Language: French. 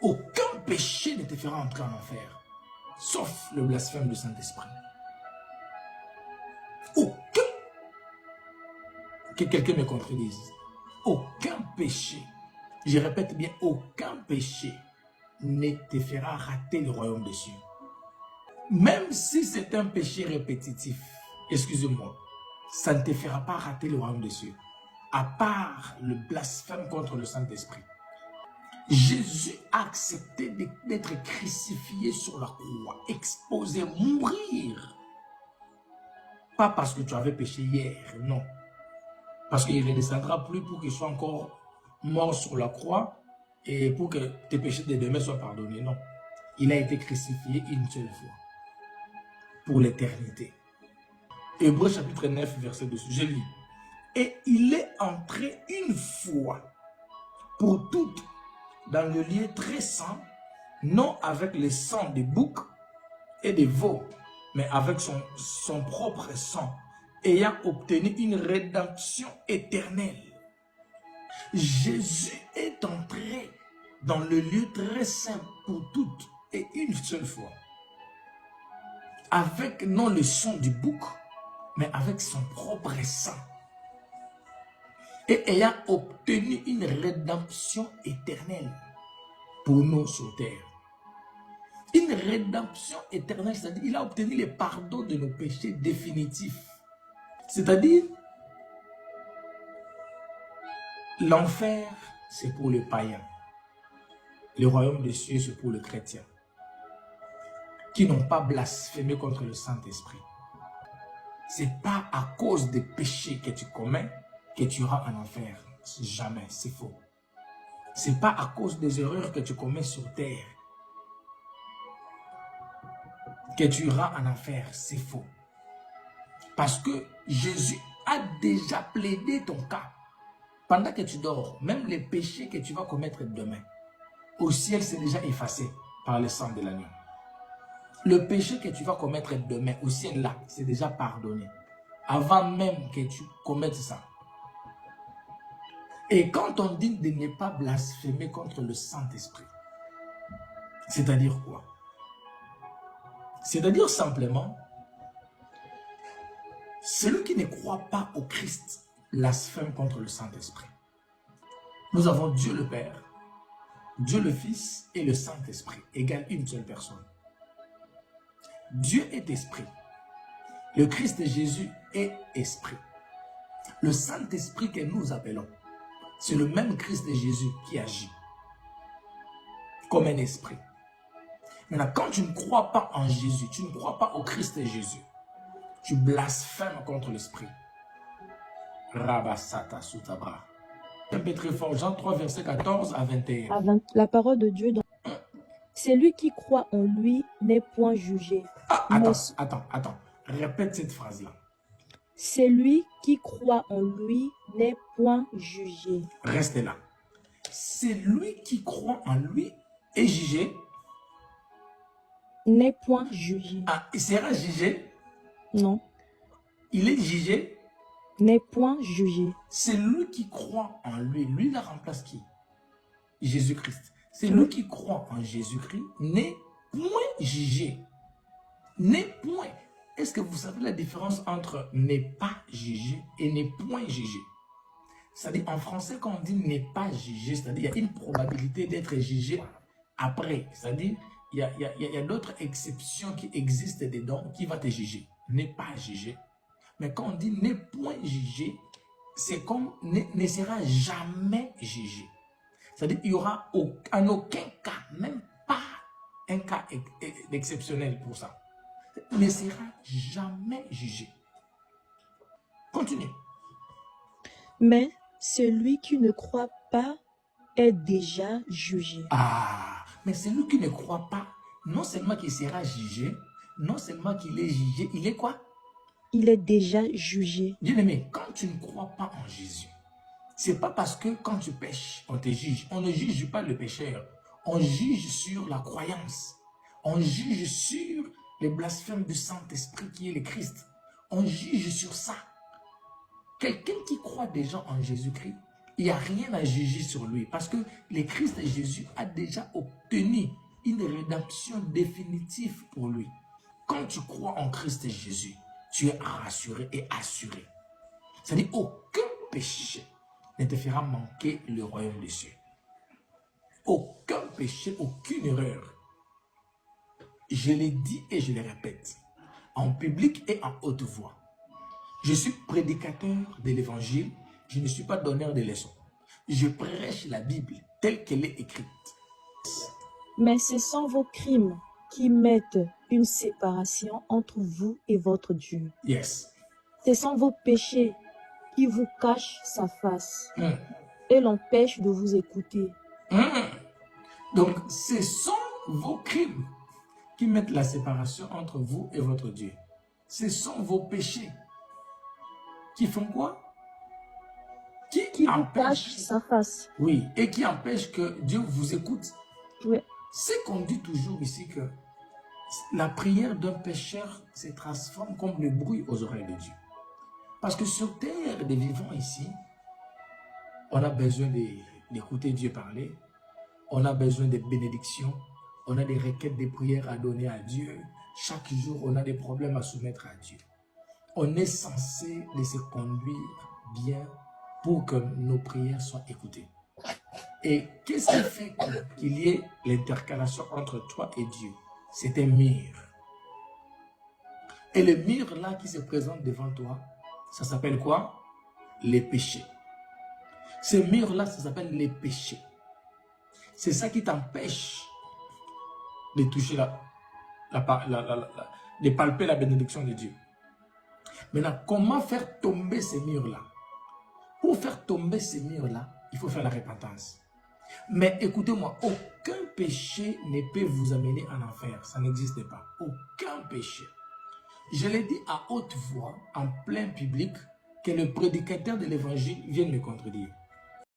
Aucun péché ne te fera entrer en enfer, sauf le blasphème du Saint-Esprit. Aucun. Que quelqu'un me contredise. Aucun péché, je répète bien, aucun péché ne te fera rater le royaume des cieux. Même si c'est un péché répétitif, excusez-moi, ça ne te fera pas rater le royaume des cieux. À part le blasphème contre le Saint-Esprit. Jésus a accepté d'être crucifié sur la croix, exposé, mourir. Pas parce que tu avais péché hier, non. Parce qu'il ne redescendra plus pour qu'il soit encore mort sur la croix et pour que tes péchés de demain soient pardonnés, non. Il a été crucifié une seule fois. Pour l'éternité. Hébreux chapitre 9, verset 2, je lis. Et il est entré une fois pour toutes dans le lieu très saint, non avec le sang des boucs et des veaux, mais avec son propre sang, ayant obtenu une rédemption éternelle. Jésus est entré dans le lieu très saint pour toutes et une seule fois. Avec non le sang du bouc, mais avec son propre sang. Et ayant obtenu une rédemption éternelle pour nous sur terre. Une rédemption éternelle, c'est-à-dire qu'il a obtenu le pardon de nos péchés définitifs. C'est-à-dire, l'enfer, c'est pour le païen. Le royaume des cieux, c'est pour le chrétien. Qui n'ont pas blasphémé contre le Saint-Esprit. Ce n'est pas à cause des péchés que tu commets que tu iras en enfer. Jamais, c'est faux. Ce n'est pas à cause des erreurs que tu commets sur terre que tu iras en enfer. C'est faux. Parce que Jésus a déjà plaidé ton cas. Pendant que tu dors, même les péchés que tu vas commettre demain, au ciel, c'est déjà effacé par le sang de l'agneau. Le péché que tu vas commettre demain, au ciel là, c'est déjà pardonné. Avant même que tu commettes ça. Et quand on dit de ne pas blasphémer contre le Saint-Esprit, c'est-à-dire quoi? C'est-à-dire simplement, celui qui ne croit pas au Christ blasphème contre le Saint-Esprit. Nous avons Dieu le Père, Dieu le Fils et le Saint-Esprit, égale une seule personne. Dieu est esprit. Le Christ Jésus est esprit. Le Saint-Esprit que nous appelons, c'est le même Christ Jésus qui agit comme un esprit. Maintenant, quand tu ne crois pas en Jésus, tu ne crois pas au Christ Jésus, tu blasphèmes contre l'esprit. Rabasata Sutabra. Un peu très fort, Jean 3, verset 14 à 21. La parole de Dieu dans... Celui qui croit en lui n'est point jugé. Ah, attends. Répète cette phrase-là. Celui qui croit en lui n'est point jugé. Restez là. Celui qui croit en lui est jugé. N'est point jugé. Ah, il sera jugé. Non. Il est jugé. N'est point jugé. Celui qui croit en lui, lui la remplace qui? Jésus-Christ. Celui qui croit en Jésus-Christ n'est point jugé. N'est point. Est-ce que vous savez la différence entre n'est pas jugé et n'est point jugé? C'est-à-dire en français, quand on dit n'est pas jugé, c'est-à-dire il y a une probabilité d'être jugé après. C'est-à-dire il y a d'autres exceptions qui existent dedans qui vont te juger. N'est pas jugé. Mais quand on dit n'est point jugé, c'est comme ne sera jamais jugé. C'est-à-dire qu'il n'y aura en aucun cas, même pas un cas exceptionnel pour ça. Il ne sera jamais jugé. Continue. Mais celui qui ne croit pas est déjà jugé. Ah, mais celui qui ne croit pas, non seulement qu'il sera jugé, non seulement qu'il est jugé, il est quoi? Il est déjà jugé. Bien-aimé, quand tu ne crois pas en Jésus, c'est pas parce que quand tu pêches, on te juge. On ne juge pas le pécheur. On juge sur la croyance. On juge sur le blasphème du Saint-Esprit qui est le Christ. On juge sur ça. Quelqu'un qui croit déjà en Jésus-Christ, il n'y a rien à juger sur lui. Parce que le Christ Jésus a déjà obtenu une rédemption définitive pour lui. Quand tu crois en Christ Jésus, tu es rassuré et assuré. C'est-à-dire aucun péché ne te fera manquer le royaume des cieux. Aucun péché, aucune erreur. Je l'ai dit et je le répète, en public et en haute voix. Je suis prédicateur de l'évangile, je ne suis pas donneur de leçons. Je prêche la Bible telle qu'elle est écrite. Mais ce sont vos crimes qui mettent une séparation entre vous et votre Dieu. Yes. Ce sont vos péchés qui vous cachent sa face Mm. et l'empêchent de vous écouter. Donc, ce sont vos crimes qui mettent la séparation entre vous et votre Dieu. Ce sont vos péchés qui font quoi? Qui vous cachent sa face. Oui, et qui empêchent que Dieu vous écoute. Oui. C'est qu'on dit toujours ici que la prière d'un pécheur se transforme comme le bruit aux oreilles de Dieu. Parce que sur terre des vivants ici, on a besoin d'écouter Dieu parler, on a besoin de bénédictions, on a des requêtes de prières à donner à Dieu. Chaque jour, on a des problèmes à soumettre à Dieu. On est censé de se conduire bien pour que nos prières soient écoutées. Et qu'est-ce qui fait qu'il y ait l'intercalation entre toi et Dieu? C'est un mur. Et le mur là qui se présente devant toi, ça s'appelle quoi? Les péchés. Ce mur là, ça s'appelle les péchés. C'est ça qui t'empêche de toucher de palper la bénédiction de Dieu. Maintenant, comment faire tomber ces murs-là? Pour faire tomber ces murs-là, il faut faire la repentance. Mais écoutez-moi, aucun péché ne peut vous amener en enfer. Ça n'existe pas. Aucun péché. Je l'ai dit à haute voix, en plein public, que le prédicateur de l'évangile vienne me contredire.